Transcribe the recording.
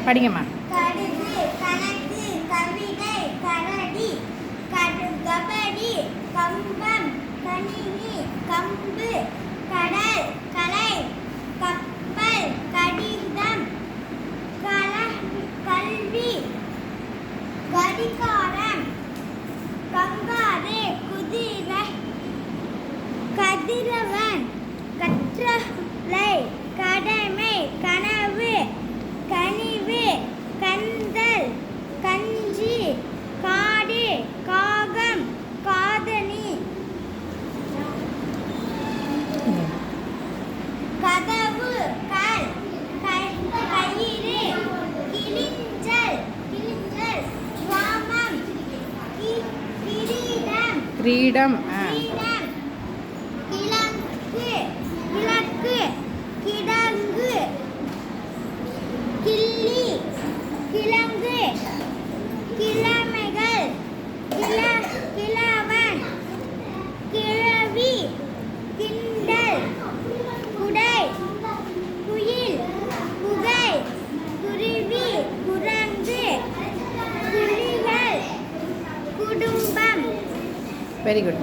படிங்கம்மா. கடுகு, கணக்கு, கவிதை, கரடி, கபடி, கம்பம், கணினி, கம்பு, கடல், கலை, கப்பல், கடிதம், கல்வி, கடிகாரம், கங்காரு, குதிரை, கதிரவன், கற்றலை, கடமை, கனவு, கனிவு, கந்தல், கஞ்சி, காடு, காகம், காதணி, கதவு, கல், கயிறு, கிளிஞ்சல், கிராமம், கிரீடம், கிரீடம், கிழக்கு, கிடங்கு, கிள்ளி, கிழங்கு, கிழமைகள், கிழவன், கிழவி, கிண்டல், குடை, குயில், குகை, குருவி, குரங்கு, குழிகள், குடும்பம். Very good.